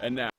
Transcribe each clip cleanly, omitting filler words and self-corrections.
And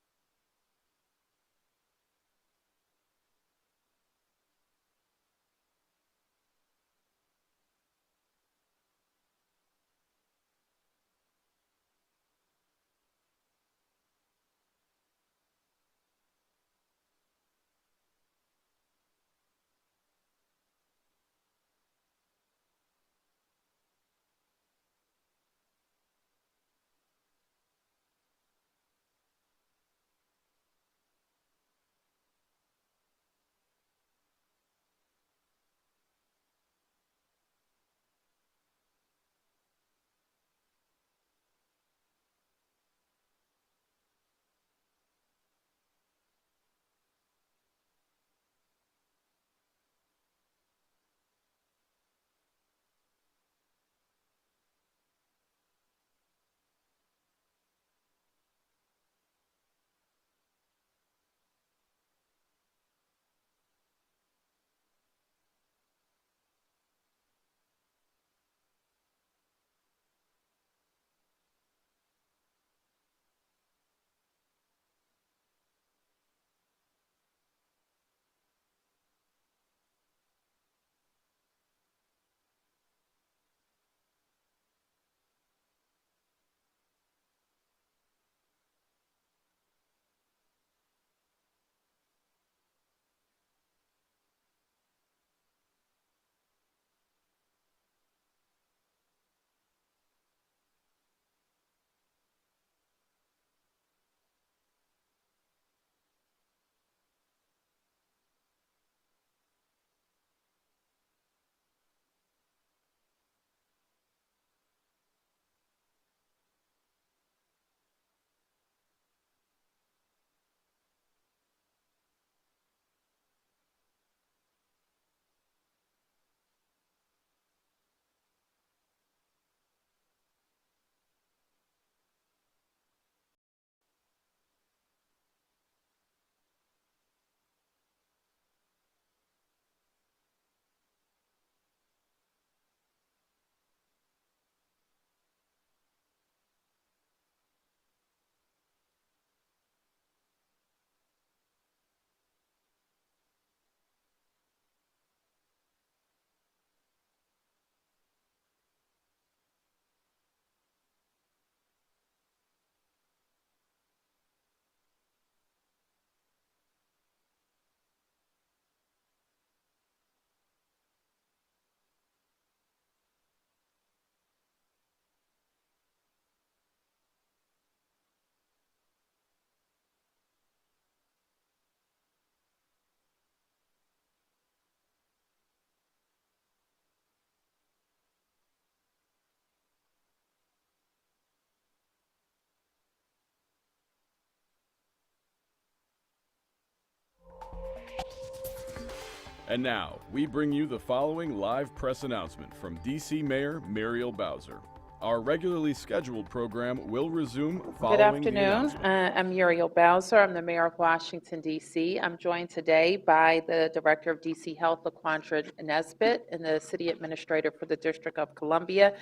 now, we bring you the following live press announcement from D.C. Mayor Muriel Bowser. Our regularly scheduled program will resume following the Good announcement. afternoon. I'm Muriel Bowser. I'm the Mayor of Washington, D.C. I'm joined today by the Director of D.C. Health, LaQuandra Nesbitt, and the City Administrator for the District of Columbia,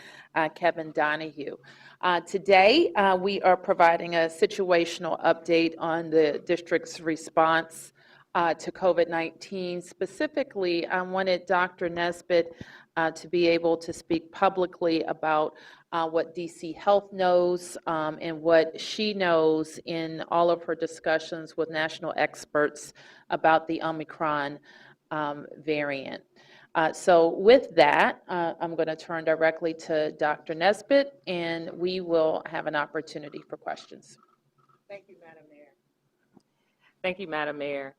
Kevin Donahue. Today, we are providing a situational update on the district's response to COVID-19. Specifically, I wanted Dr. Nesbitt to be able to speak publicly about what DC Health knows and what she knows in all of her discussions with national experts about the Omicron variant. So with that, I'm going to turn directly to Dr. Nesbitt, and we will have an opportunity for questions. Thank you, Madam Mayor. Thank you, Madam Mayor.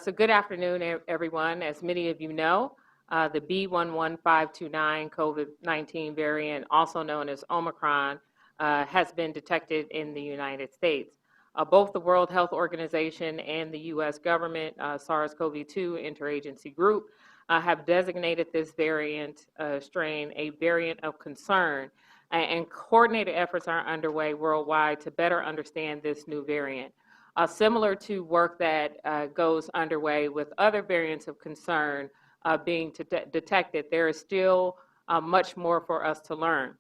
So good afternoon, everyone. As many of you know, the B11529 COVID-19 variant, also known as Omicron, has been detected in the United States. Both the World Health Organization and the U.S. government, SARS-CoV-2 interagency group, have designated this variant strain a variant of concern, and coordinated efforts are underway worldwide to better understand this new variant. Similar to work that goes underway with other variants of concern being detected, there is still much more for us to learn.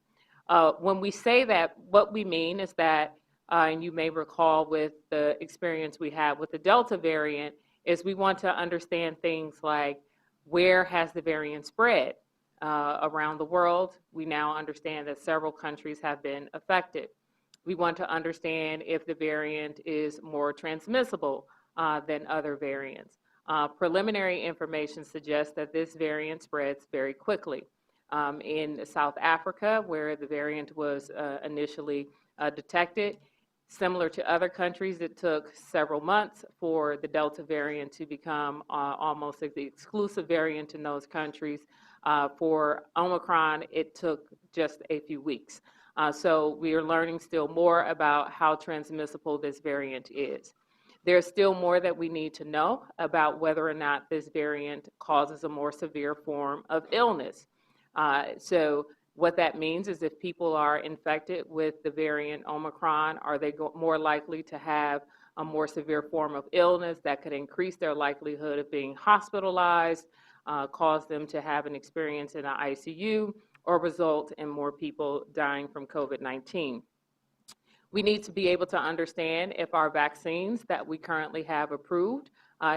When we say that, what we mean is that and you may recall with the experience we had with the Delta variant, is we want to understand things like where has the variant spread around the world. We now understand that several countries have been affected. We want to understand if the variant is more transmissible than other variants. Preliminary information suggests that this variant spreads very quickly. In South Africa, where the variant was initially detected, similar to other countries, it took several months for the Delta variant to become almost like the exclusive variant in those countries. For Omicron, it took just a few weeks. So we are learning still more about how transmissible this variant is. There's still more that we need to know about whether or not this variant causes a more severe form of illness. So what that means is if people are infected with the variant Omicron, are they more likely to have a more severe form of illness that could increase their likelihood of being hospitalized, cause them to have an experience in an ICU, or result in more people dying from COVID-19. We need to be able to understand if our vaccines that we currently have approved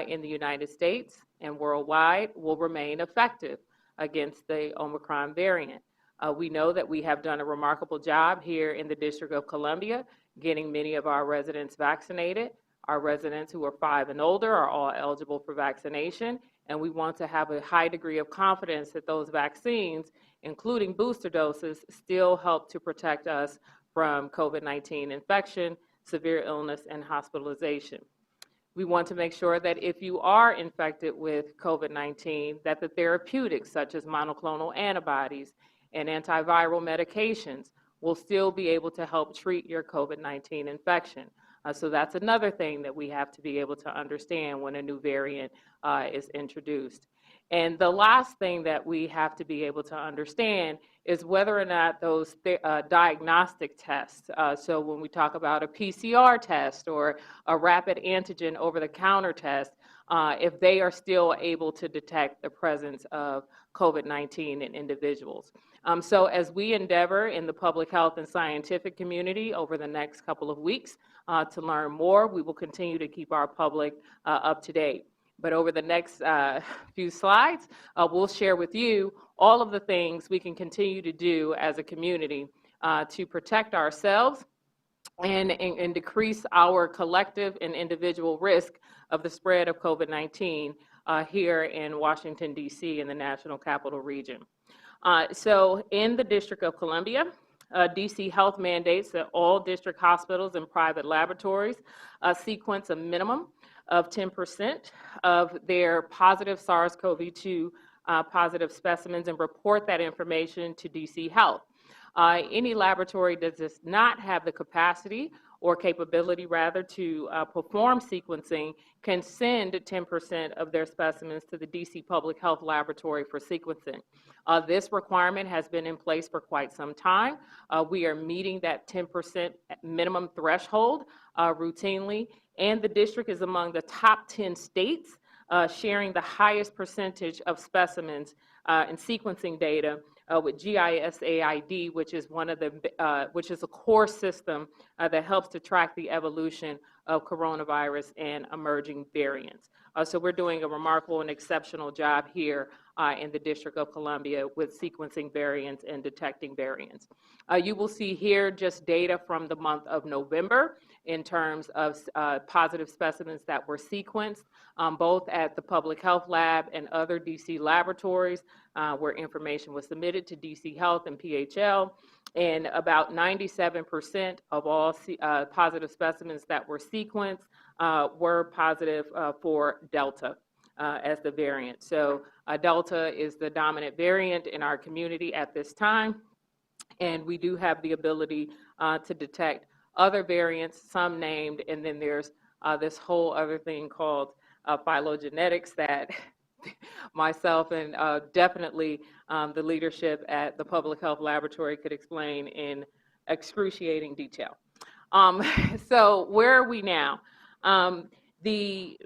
in the United States and worldwide will remain effective against the Omicron variant. We know that we have done a remarkable job here in the District of Columbia getting many of our residents vaccinated. Our residents who are 5 and older are all eligible for vaccination, and we want to have a high degree of confidence that those vaccines, including booster doses, still help to protect us from COVID-19 infection, severe illness, and hospitalization. We want to make sure that if you are infected with COVID-19, that the therapeutics such as monoclonal antibodies and antiviral medications will still be able to help treat your COVID-19 infection. So that's another thing that we have to be able to understand when a new variant is introduced. And the last thing that we have to be able to understand is whether or not those diagnostic tests, so when we talk about a PCR test or a rapid antigen over-the-counter test, if they are still able to detect the presence of COVID-19 in individuals. So as we endeavor in the public health and scientific community over the next couple of weeks to learn more, we will continue to keep our public up to date. But over the next few slides, we'll share with you all of the things we can continue to do as a community to protect ourselves and decrease our collective and individual risk of the spread of COVID-19 here in Washington, D.C. in the National Capital Region. So in the District of Columbia, DC Health mandates that all district hospitals and private laboratories sequence a minimum of 10% of their positive SARS-CoV-2 positive specimens and report that information to DC Health. Any laboratory that does not have the capacity or capability rather to perform sequencing can send 10% of their specimens to the DC Public Health Laboratory for sequencing. This requirement has been in place for quite some time. We are meeting that 10% minimum threshold routinely, and the district is among the top 10 states sharing the highest percentage of specimens and sequencing data with GISAID, which is which is a core system that helps to track the evolution of coronavirus and emerging variants. So we're doing a remarkable and exceptional job here in the District of Columbia with sequencing variants and detecting variants. You will see here just data from the month of November in terms of positive specimens that were sequenced, both at the Public Health Lab and other DC laboratories where information was submitted to DC Health and PHL. And about 97% of all positive specimens that were sequenced were positive for Delta as the variant. So Delta is the dominant variant in our community at this time, and we do have the ability to detect other variants, some named, and then there's this whole other thing called phylogenetics that myself and definitely the leadership at the Public Health Laboratory could explain in excruciating detail. So where are we now? The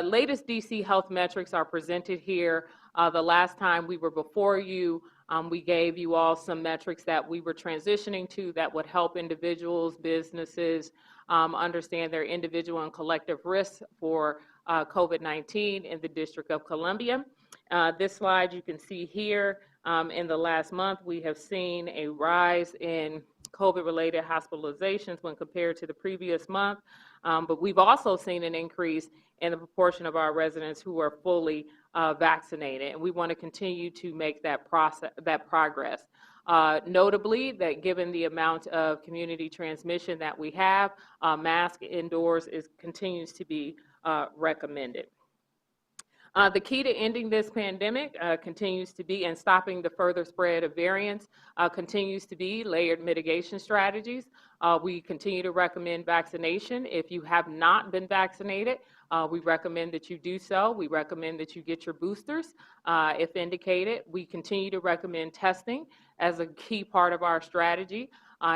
latest DC health metrics are presented here. The last time we were before you, We gave you all some metrics that we were transitioning to that would help individuals, businesses understand their individual and collective risks for COVID-19 in the District of Columbia. This slide you can see here, in the last month, we have seen a rise in COVID-related hospitalizations when compared to the previous month, but we've also seen an increase in the proportion of our residents who are fully vaccinated, and we want to continue to make that progress. Notably, that given the amount of community transmission that we have, mask indoors continues to be recommended. The key to ending this pandemic continues to be, and stopping the further spread of variants, continues to be layered mitigation strategies. We continue to recommend vaccination. If you have not been vaccinated, we recommend that you do so. We recommend that you get your boosters if indicated. We continue to recommend testing as a key part of our strategy.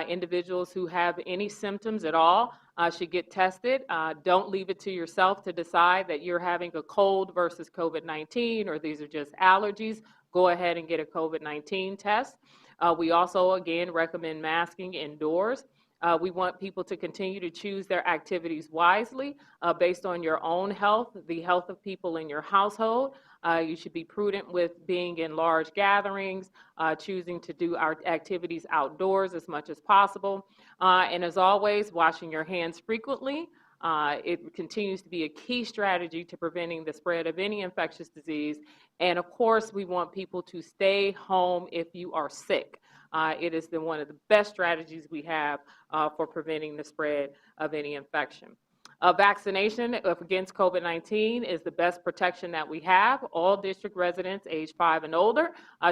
Individuals who have any symptoms at all should get tested. Don't leave it to yourself to decide that you're having a cold versus COVID-19 or these are just allergies. Go ahead and get a COVID-19 test. We also, again, recommend masking indoors. We want people to continue to choose their activities wisely based on your own health, the health of people in your household. You should be prudent with being in large gatherings, choosing to do our activities outdoors as much as possible. And as always, washing your hands frequently. It continues to be a key strategy to preventing the spread of any infectious disease. And of course, we want people to stay home if you are sick. It is one of the best strategies we have for preventing the spread of any infection. Vaccination against COVID-19 is the best protection that we have. All district residents age 5 and older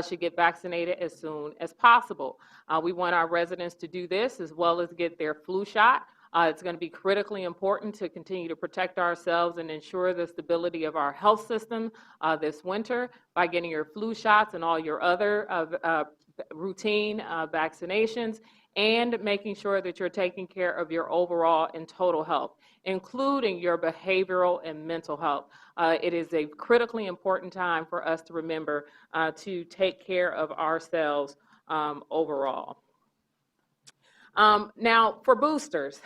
should get vaccinated as soon as possible. We want our residents to do this as well as get their flu shot. It's going to be critically important to continue to protect ourselves and ensure the stability of our health system this winter by getting your flu shots and all your other routine vaccinations, and making sure that you're taking care of your overall and total health, including your behavioral and mental health. It is a critically important time for us to remember to take care of ourselves overall. Now, for boosters,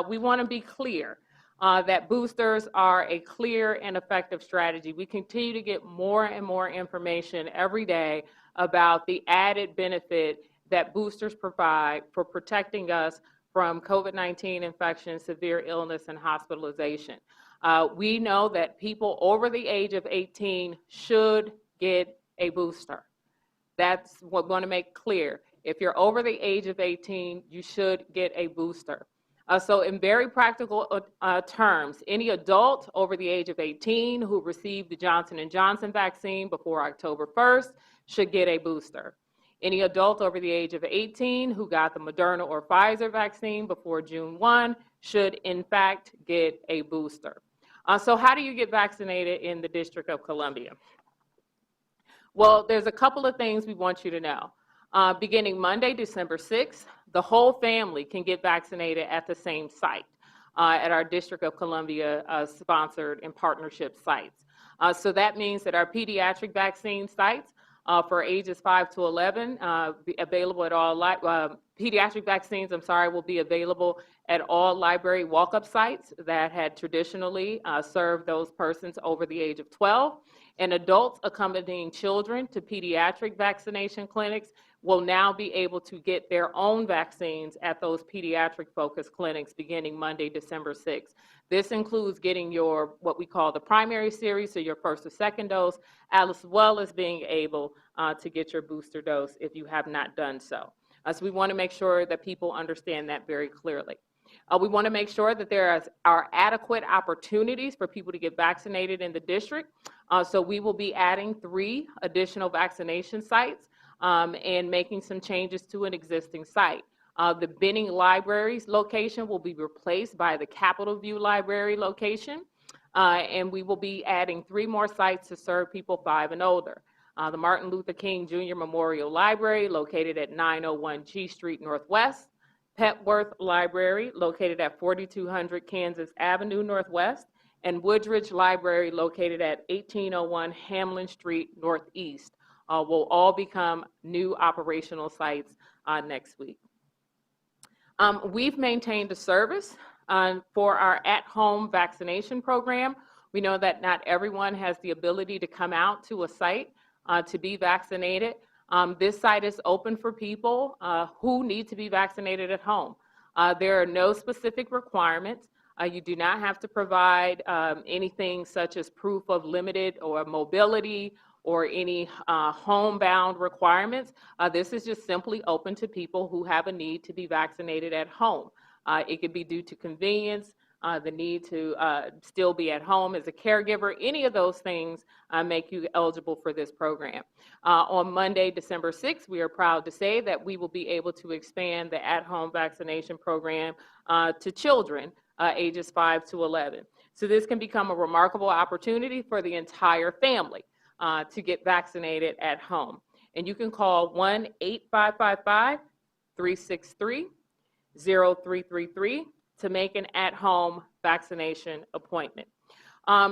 we want to be clear that boosters are a clear and effective strategy. We continue to get more and more information every day about the added benefit that boosters provide for protecting us from COVID-19 infection, severe illness, and hospitalization. We know that people over the age of 18 should get a booster. That's what we want to make clear. If you're over the age of 18, you should get a booster. So in very practical terms, any adult over the age of 18 who received the Johnson & Johnson vaccine before October 1st should get a booster. Any adult over the age of 18 who got the Moderna or Pfizer vaccine before June 1 should, in fact, get a booster. So how do you get vaccinated in the District of Columbia? Well, there's a couple of things we want you to know. Beginning Monday, December 6th, the whole family can get vaccinated at the same site, at our District of Columbia sponsored and partnership sites. So that means that our pediatric vaccine sites for ages 5 to 11 be available at all pediatric vaccines, will be available at all library walk-up sites that had traditionally served those persons over the age of 12. And adults accompanying children to pediatric vaccination clinics will now be able to get their own vaccines at those pediatric-focused clinics beginning Monday, December 6th. This includes getting your, what we call the primary series, so your first or second dose, as well as being able to get your booster dose if you have not done so. So we want to make sure that people understand that very clearly. We want to make sure that there are adequate opportunities for people to get vaccinated in the district. So we will be adding 3 additional vaccination sites and making some changes to an existing site. The Benning Library's location will be replaced by the Capitol View Library location, and we will be adding 3 more sites to serve people 5 and older. The Martin Luther King Jr. Memorial Library, located at 901 G Street Northwest, Petworth Library, located at 4200 Kansas Avenue Northwest, and Woodridge Library, located at 1801 Hamlin Street Northeast. will all become new operational sites next week. We've maintained a service for our at-home vaccination program. We know that not everyone has the ability to come out to a site to be vaccinated. This site is open for people who need to be vaccinated at home. There are no specific requirements. You do not have to provide anything such as proof of limited or mobility or any homebound requirements. This is just simply open to people who have a need to be vaccinated at home. It could be due to convenience, the need to still be at home as a caregiver. Any of those things make you eligible for this program. On Monday, December 6th, we are proud to say that we will be able to expand the at-home vaccination program to children ages 5 to 11. So this can become a remarkable opportunity for the entire family to get vaccinated at home. And you can call 1-855-363-0333 to make an at-home vaccination appointment.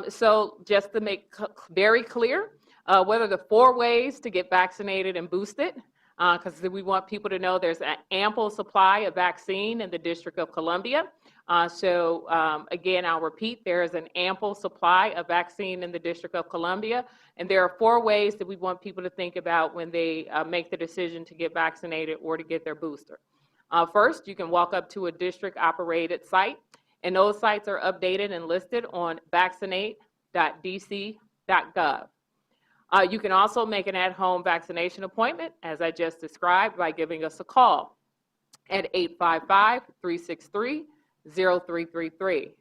So just to make very clear, what are the 4 ways to get vaccinated and boosted? Because we want people to know there's an ample supply of vaccine in the District of Columbia. Again, I'll repeat, there is an ample supply of vaccine in the District of Columbia, and there are 4 ways that we want people to think about when they make the decision to get vaccinated or to get their booster. First, you can walk up to a district-operated site, and those sites are updated and listed on vaccinate.dc.gov. You can also make an at-home vaccination appointment, as I just described, by giving us a call at 855-363-0333.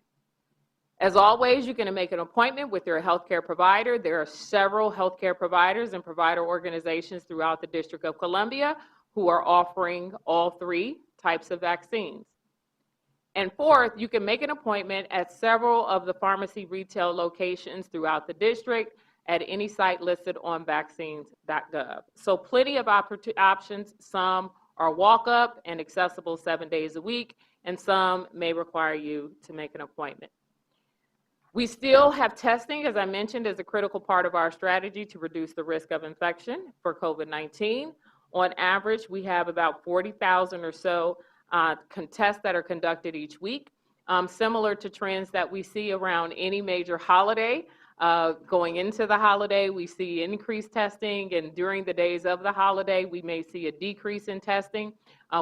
As always, you can make an appointment with your healthcare provider. There are several healthcare providers and provider organizations throughout the District of Columbia who are offering all 3 types of vaccines. And fourth, you can make an appointment at several of the pharmacy retail locations throughout the district at any site listed on vaccines.gov. So plenty of options. Some are walk-up and accessible 7 days a week, and some may require you to make an appointment. We still have testing, as I mentioned, as a critical part of our strategy to reduce the risk of infection for COVID-19. On average, we have about 40,000 or so tests that are conducted each week, similar to trends that we see around any major holiday. Going into the holiday, we see increased testing, and during the days of the holiday, we may see a decrease in testing.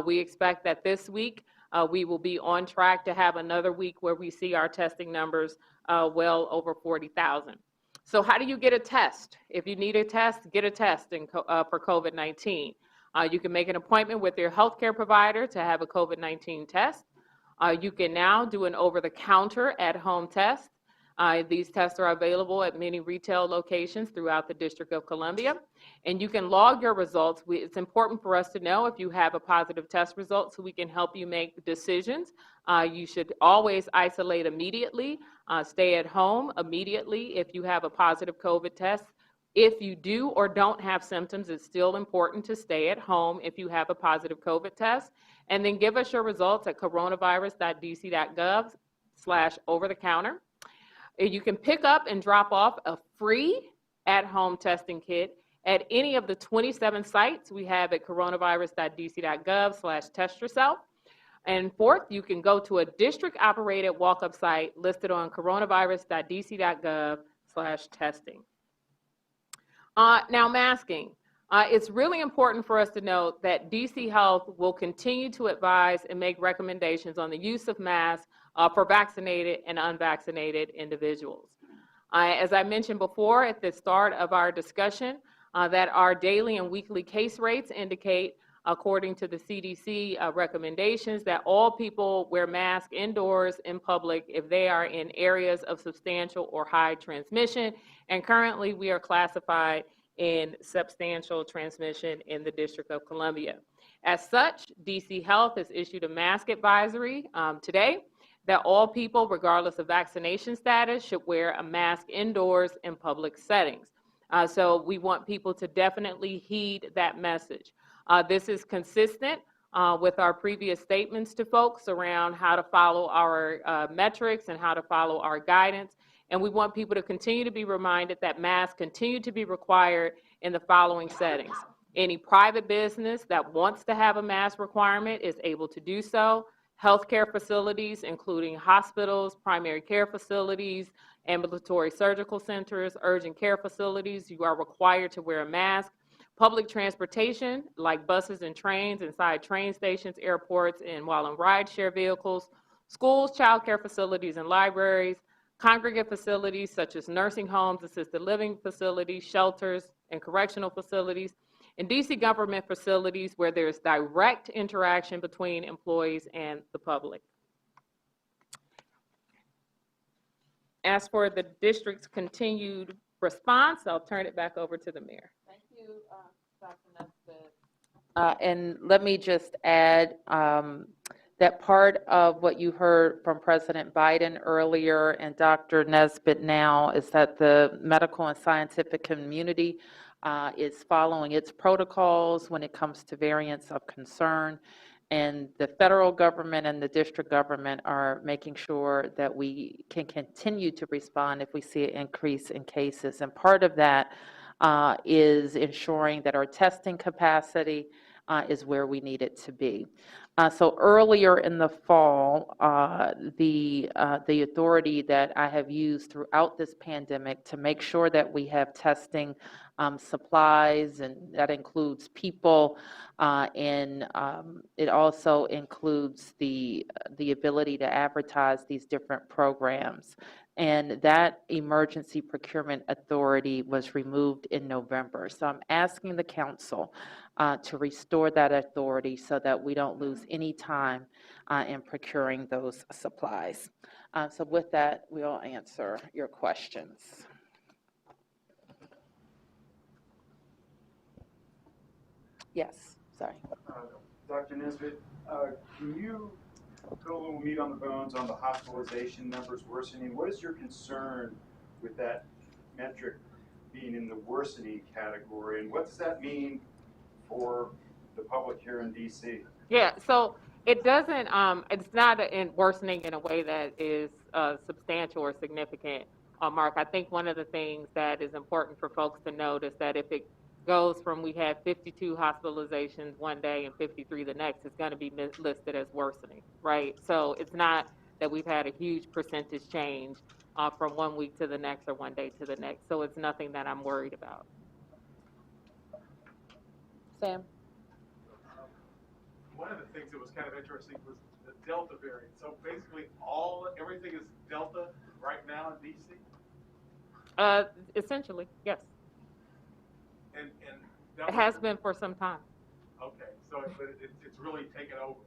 We expect that this week, we will be on track to have another week where we see our testing numbers well over 40,000. So how do you get a test? If you need a test, get a test for COVID-19. You can make an appointment with your healthcare provider to have a COVID-19 test. You can now do an over-the-counter at-home test. These tests are available at many retail locations throughout the District of Columbia, and you can log your results. It's important for us to know if you have a positive test result so we can help you make decisions. You should always isolate immediately, stay at home immediately if you have a positive COVID test. If you do or don't have symptoms, it's still important to stay at home if you have a positive COVID test, and then give us your results at coronavirus.dc.gov/over-the-counter. You can pick up and drop off a free at-home testing kit at any of the 27 sites we have at coronavirus.dc.gov/test yourself. And fourth, you can go to a district-operated walk-up site listed on coronavirus.dc.gov/testing. Now, masking. It's really important for us to note that DC Health will continue to advise and make recommendations on the use of masks for vaccinated and unvaccinated individuals. As I mentioned before at the start of our discussion, that our daily and weekly case rates indicate, according to the CDC recommendations, that all people wear masks indoors in public if they are in areas of substantial or high transmission, and currently we are classified in substantial transmission in the District of Columbia. As such, DC Health has issued a mask advisory today that all people, regardless of vaccination status, should wear a mask indoors in public settings. So we want people to definitely heed that message. This is consistent with our previous statements to folks around how to follow our metrics and how to follow our guidance. And we want people to continue to be reminded that masks continue to be required in the following settings. Any private business that wants to have a mask requirement is able to do so. Healthcare facilities, including hospitals, primary care facilities, ambulatory surgical centers, urgent care facilities, you are required to wear a mask. Public transportation, like buses and trains inside train stations, airports, and while in rideshare vehicles, schools, childcare facilities, and libraries, congregate facilities such as nursing homes, assisted living facilities, shelters, and correctional facilities, and DC government facilities where there's direct interaction between employees and the public. As for the district's continued response, I'll turn it back over to the mayor. Thank you, Dr. Nesbitt. And let me just add that part of what you heard from President Biden earlier and Dr. Nesbitt now is that the medical and scientific community is following its protocols when it comes to variants of concern. And the federal government and the district government are making sure that we can continue to respond if we see an increase in cases. And part of that is ensuring that our testing capacity is where we need it to be. So earlier in the fall, the authority that I have used throughout this pandemic to make sure that we have testing supplies, and that includes people, and it also includes the ability to advertise these different programs. And that emergency procurement authority was removed in November. So I'm asking the council to restore that authority so that we don't lose any time in procuring those supplies. So with that, we'll answer your questions. Yes, sorry. Dr. Nesbitt, can you put a little meat on the bones on the hospitalization numbers worsening? What is your concern with that metric being in the worsening category, and what does that mean for the public here in DC? Yeah, so it doesn't, it's not worsening in a way that is substantial or significant, Mark. I think one of the things that is important for folks to note is that if it goes from we had 52 hospitalizations one day and 53 the next, it's going to be listed as worsening, right? So it's not that we've had a huge percentage change from 1 week to the next or 1 day to the next. So it's nothing that I'm worried about. Sam? One of the things that was kind of interesting was the Delta variant. So basically everything is Delta right now in DC? Essentially, yes. And that It has been for some time. Okay, so it's really taken over.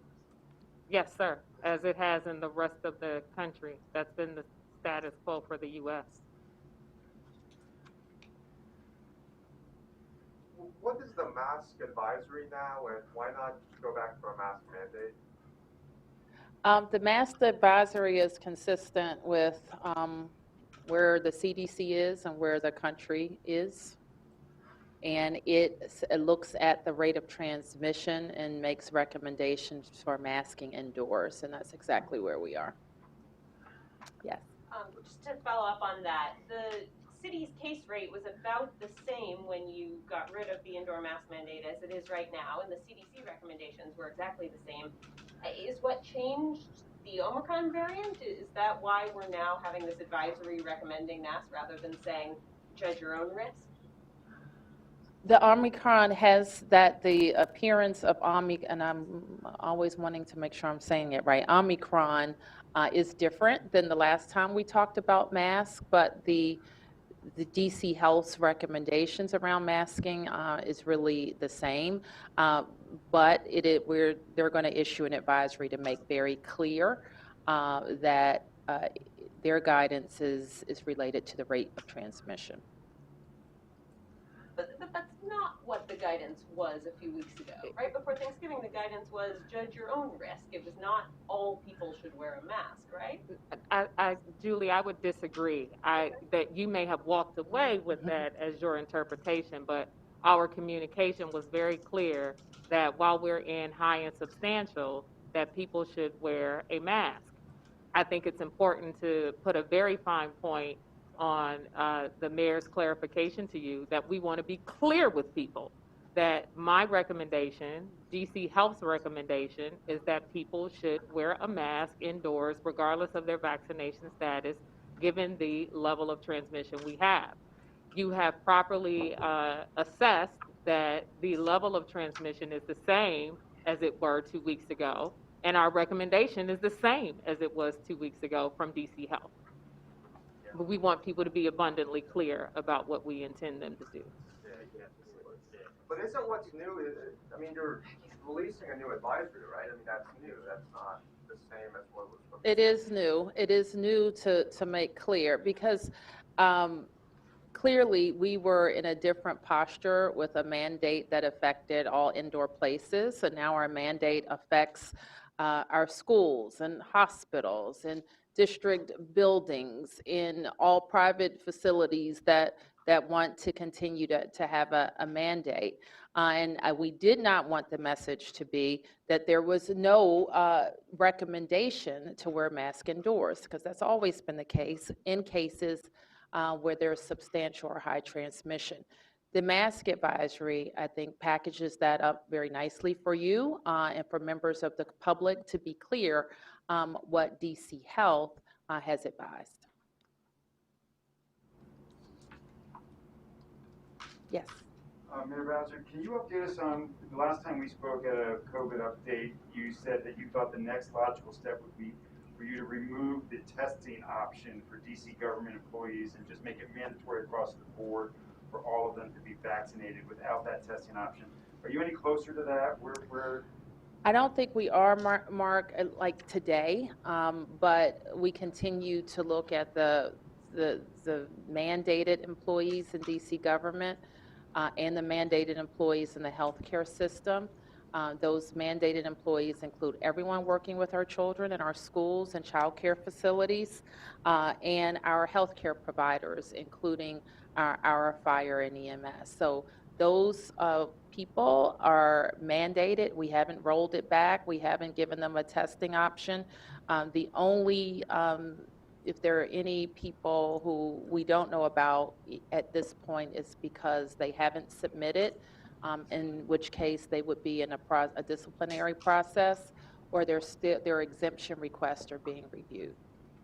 Yes, sir, as it has in the rest of the country. That's been the status quo for the U.S. What is the mask advisory now, and why not go back to a mask mandate? The mask advisory is consistent with where the CDC is and where the country is. And it looks at the rate of transmission and makes recommendations for masking indoors, and that's exactly where we are. Yes. Just to follow up on that, the city's case rate was about the same when you got rid of the indoor mask mandate as it is right now, and the CDC recommendations were exactly the same. Is what changed the Omicron variant? Is that why we're now having this advisory recommending masks rather than saying judge your own risk? The Omicron has the appearance of and I'm always wanting to make sure I'm saying it right. Omicron is different than the last time we talked about masks, but the DC Health's recommendations around masking is really the same. But they're going to issue an advisory to make very clear that their guidance is related to the rate of transmission. But that's not what the guidance was a few weeks ago. Right before Thanksgiving, the guidance was judge your own risk. It was not all people should wear a mask, right? Julie, I would disagree. That you may have walked away with that as your interpretation, but our communication was very clear that while we're in high and substantial, that people should wear a mask. I think it's important to put a very fine point on the mayor's clarification to you that we want to be clear with people that my recommendation, DC Health's recommendation, is that people should wear a mask indoors regardless of their vaccination status, given the level of transmission we have. You have properly assessed that the level of transmission is the same as it were 2 weeks ago, and our recommendation is the same as it was 2 weeks ago from DC Health. But we want people to be abundantly clear about what we intend them to do. But isn't what's new, I mean, you're releasing a new advisory, right? I mean, that's new. That's not the same as what was before. It is new. It is new to make clear because clearly we were in a different posture with a mandate that affected all indoor places. So now our mandate affects our schools and hospitals and district buildings, in all private facilities that want to continue to have a mandate. And we did not want the message to be that there was no recommendation to wear masks indoors, because that's always been the case in cases where there's substantial or high transmission. The mask advisory, I think, packages that up very nicely for you and for members of the public to be clear what DC Health has advised. Yes. Mayor Bowser, can you update us on, the last time we spoke at a COVID update, you said that you thought the next logical step would be for you to remove the testing option for DC government employees and just make it mandatory across the board for all of them to be vaccinated without that testing option. Are you any closer to that? I don't think we are, Mark, like today, but we continue to look at the mandated employees in DC government and the mandated employees in the healthcare system. Those mandated employees include everyone working with our children in our schools and child care facilities, and our healthcare providers, including our fire and EMS. So those people are mandated. We haven't rolled it back. We haven't given them a testing option. The only, if there are any people who we don't know about at this point, is because they haven't submitted, in which case they would be in a disciplinary process, or their exemption requests are being reviewed.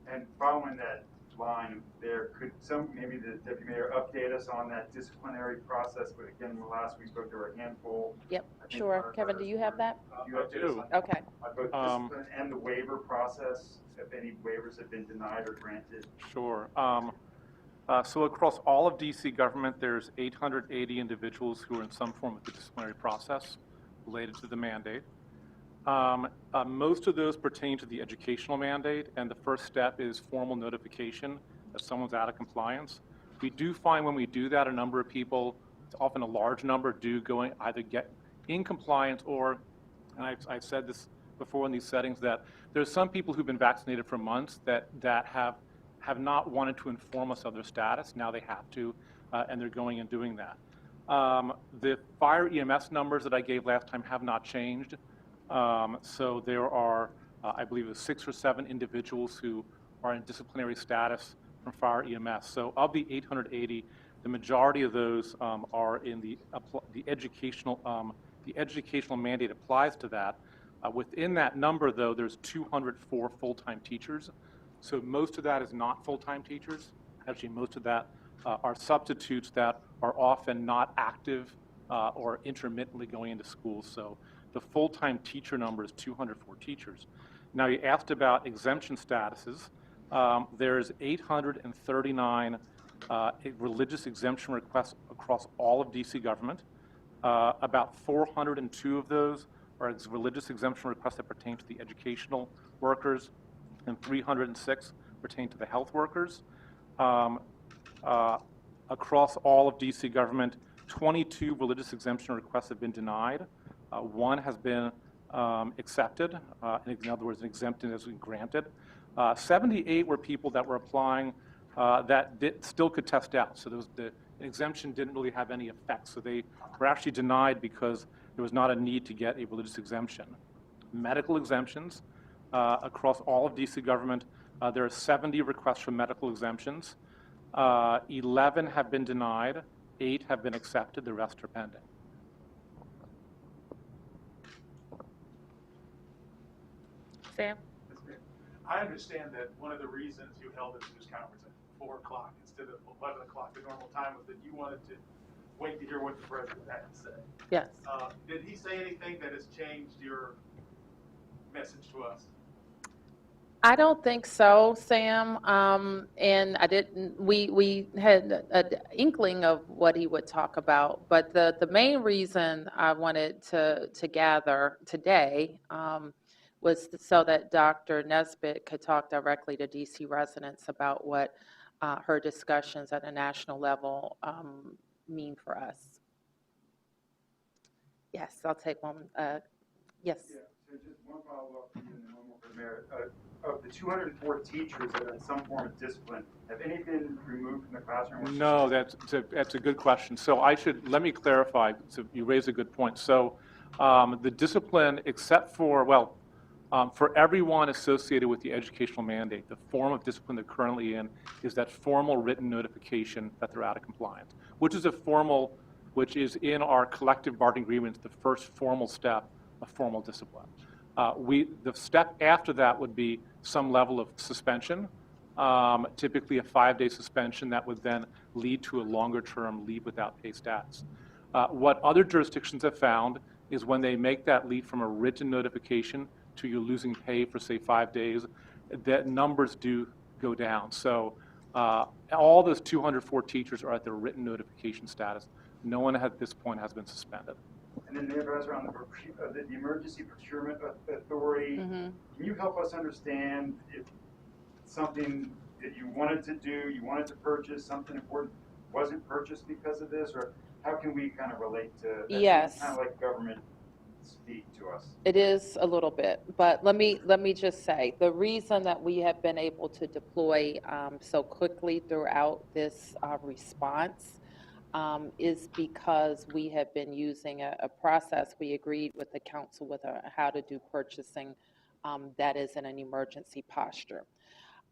And following that line there, could maybe the Deputy Mayor update us on that disciplinary process? But again, last we spoke, there were a handful. Yep, sure. Kevin, do you have that? You update us on Okay. both discipline and the waiver process, if any waivers have been denied or granted? Sure. So across all of DC government, there's 880 individuals who are in some form of the disciplinary process related to the mandate. Most of those pertain to the educational mandate, and the first step is formal notification that someone's out of compliance. We do find when we do that, a number of people, it's often a large number, do either get in compliance or, and I've said this before in these settings, that there's some people who've been vaccinated for months that have not wanted to inform us of their status. Now they have to, and they're going and doing that. The fire EMS numbers that I gave last time have not changed. So there are, I believe, 6 or 7 individuals who are in disciplinary status from fire EMS. So of the 880, the majority of those are in the educational. The educational mandate applies to that. Within that number, though, there's 204 full-time teachers. So most of that is not full-time teachers. Actually, most of that are substitutes that are often not active or intermittently going into schools. So the full-time teacher number is 204 teachers. Now, you asked about exemption statuses. There's 839 religious exemption requests across all of DC government. About 402 of those are religious exemption requests that pertain to the educational workers, and 306 pertain to the health workers. Across all of DC government, 22 religious exemption requests have been denied. 1 has been accepted, in other words, an exemption has been granted. 78 were people that were applying that still could test out. So the exemption didn't really have any effect. So they were actually denied because there was not a need to get a religious exemption. Medical exemptions, across all of DC government, there are 70 requests for medical exemptions. 11 have been denied, 8 have been accepted, the rest are pending. Sam? I understand that one of the reasons you held this news conference at 4 o'clock instead of 11 o'clock, the normal time, was that you wanted to wait to hear what the president had to say. Yes. Did he say anything that has changed your message to us? I don't think so, Sam. And I didn't. We had an inkling of what he would talk about, but the main reason I wanted to gather today was so that Dr. Nesbitt could talk directly to DC residents about what her discussions at a national level mean for us. Yes, I'll take one. Yes. Yeah, so just one follow-up and then one more for the mayor. Of the 204 teachers that are in some form of discipline, have any been removed from the classroom? No, that's a good question. So let me clarify, so you raise a good point. So the discipline, except for, for everyone associated with the educational mandate, the form of discipline they're currently in is that formal written notification that they're out of compliance, which is in our collective bargaining agreements, the first formal step of formal discipline. The step after that would be some level of suspension, typically a 5-day suspension that would then lead to a longer-term leave without pay status. What other jurisdictions have found is when they make that leap from a written notification to you losing pay for, say, 5 days, that numbers do go down. So all those 204 teachers are at their written notification status. No one at this point has been suspended. And then Mayor Bowser, on the Emergency Procurement Authority, can you help us understand if something that you wanted to do, you wanted to purchase, something important wasn't purchased because of this, or how can we kind of relate to that? Yes. Kind of like government speak to us. It is a little bit, but let me just say, the reason that we have been able to deploy so quickly throughout this response is because we have been using a process. We agreed with the council with how to do purchasing that is in an emergency posture.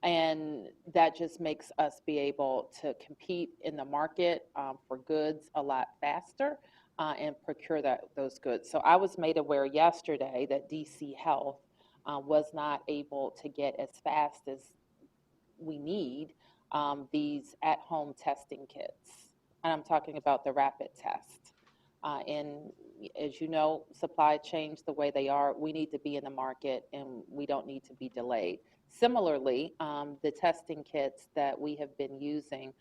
And that just makes us be able to compete in the market for goods a lot faster and procure those goods. So I was made aware yesterday that DC Health was not able to get as fast as we need these at-home testing kits. And I'm talking about the rapid test. And as you know, supply chains the way they are, we need to be in the market and we don't need to be delayed. Similarly, the testing kits that we have been using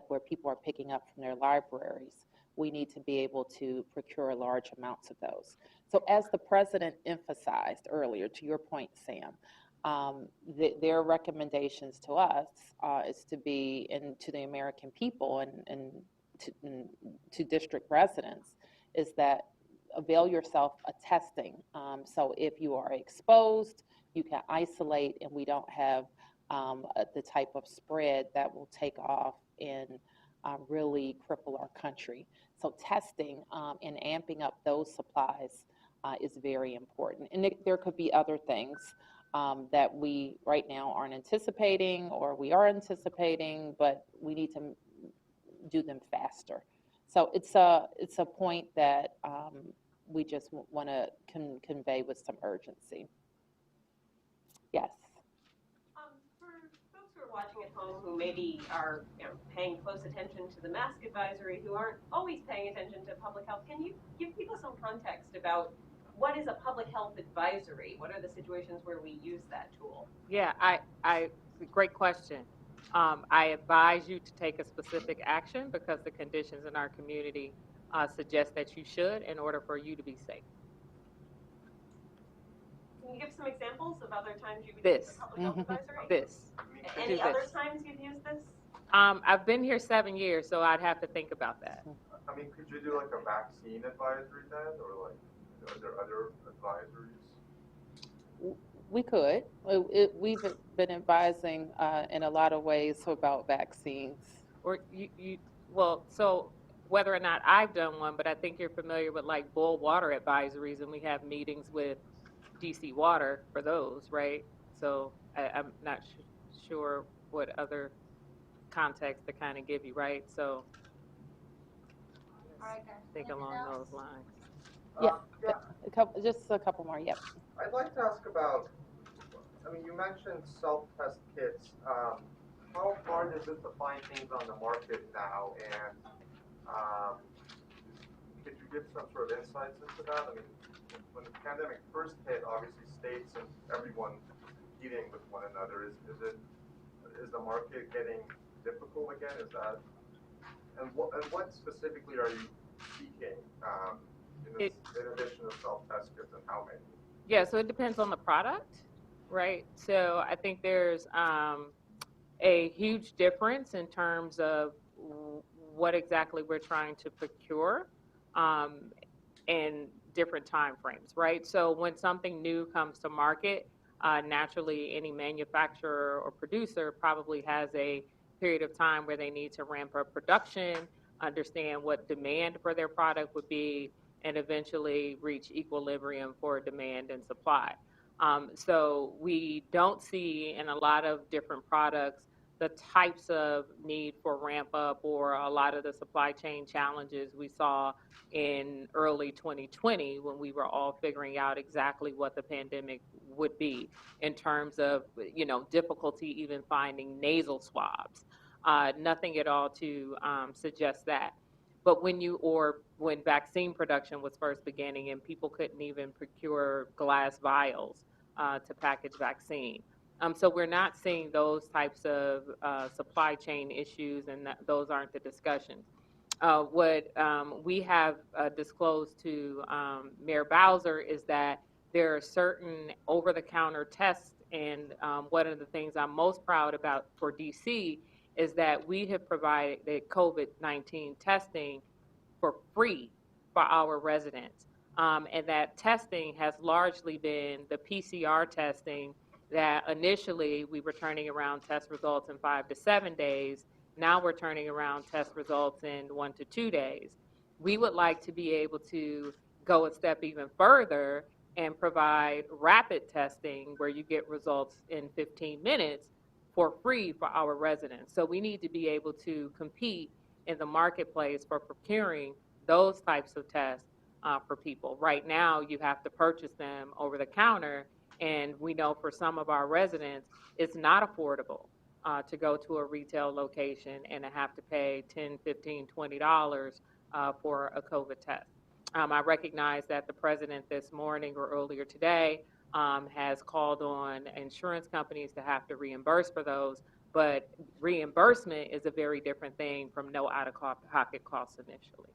where people are picking up from their libraries, we need to be able to procure large amounts of those. So as the president emphasized earlier, to your point, Sam, their recommendations to us is to be, and to the American people and to district residents, is that avail yourself of testing. So if you are exposed, you can isolate, and we don't have the type of spread that will take off and really cripple our country. So testing and amping up those supplies is very important. And there could be other things that we right now aren't anticipating, or we are anticipating, but we need to do them faster. So it's a point that we just want to convey with some urgency. Yes. For folks who are watching at home who maybe are paying close attention to the mask advisory, who aren't always paying attention to public health, can you give people some context about what is a public health advisory? What are the situations where we use that tool? Yeah, great question. I advise you to take a specific action because the conditions in our community suggest that you should in order for you to be safe. Can you give some examples of other times you've used a public health advisory? Any other times you've used this? I've been here 7 years, so I'd have to think about that. I mean, could you do like a vaccine advisory then, or like, are there other advisories? We could. We've been advising in a lot of ways about vaccines. Or so whether or not I've done one, but I think you're familiar with like boil water advisories, and we have meetings with DC Water for those, right? So I'm not sure what other context to kind of give you, right? So think along those lines. Yeah. Yeah, Just a couple more, yep. I'd like to ask about, I mean, you mentioned SelfTest Kids. How hard is it to find things on the market now? And could you give some sort of insights into that? I mean, when the pandemic first hit, obviously states and everyone competing with one another. Is the market getting difficult again? Is that, and what specifically are you seeking in addition to SelfTest Kits, and how many? Yeah, so it depends on the product, right? So I think there's a huge difference in terms of what exactly we're trying to procure in different time frames, right? So when something new comes to market, naturally any manufacturer or producer probably has a period of time where they need to ramp up production, understand what demand for their product would be, and eventually reach equilibrium for demand and supply. So we don't see in a lot of different products the types of need for ramp up or a lot of the supply chain challenges we saw in early 2020 when we were all figuring out exactly what the pandemic would be in terms of, you know, difficulty even finding nasal swabs. Nothing at all to suggest that. But when vaccine production was first beginning and people couldn't even procure glass vials to package vaccine. So we're not seeing those types of supply chain issues, and those aren't the discussions. What we have disclosed to Mayor Bowser is that there are certain over-the-counter tests, and one of the things I'm most proud about for DC is that we have provided the COVID-19 testing for free for our residents. And that testing has largely been the PCR testing that initially we were turning around test results in 5 to 7 days. Now we're turning around test results in 1 to 2 days. We would like to be able to go a step even further and provide rapid testing where you get results in 15 minutes for free for our residents. So we need to be able to compete in the marketplace for procuring those types of tests for people. Right now, you have to purchase them over the counter, and we know for some of our residents, it's not affordable to go to a retail location and to have to pay $10, $15, $20 for a COVID test. I recognize that the president this morning or earlier today has called on insurance companies to have to reimburse for those, but reimbursement is a very different thing from no out-of-pocket costs initially.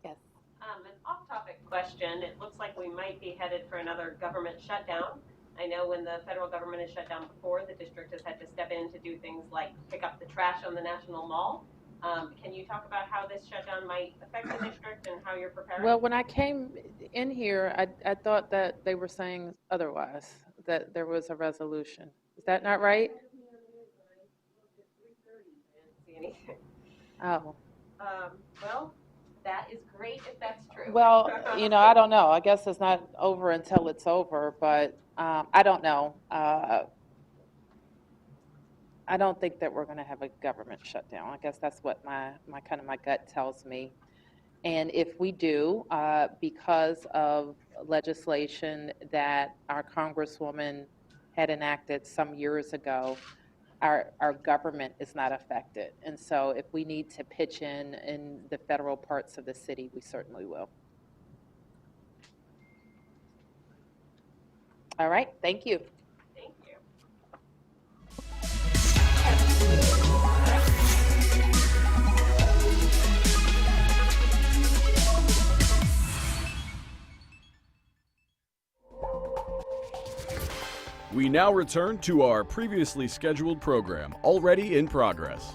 Yes. An off-topic question. It looks like we might be headed for another government shutdown. I know when the federal government has shut down before, the district has had to step in to do things like pick up the trash on the National Mall. Can you talk about how this shutdown might affect the district and how you're preparing? Well, when I came in here, I thought that they were saying otherwise, that there was a resolution. Is that not right? I didn't see anything. Oh. Well, that is great if that's true. Well, you know, I don't know. I guess it's not over until it's over, but I don't know. I don't think that we're going to have a government shutdown. I guess that's what my gut tells me. And if we do, because of legislation that our Congresswoman had enacted some years ago, our government is not affected. And so if we need to pitch in the federal parts of the city, we certainly will. All right, thank you. Thank you. We now return to our previously scheduled program, already in progress.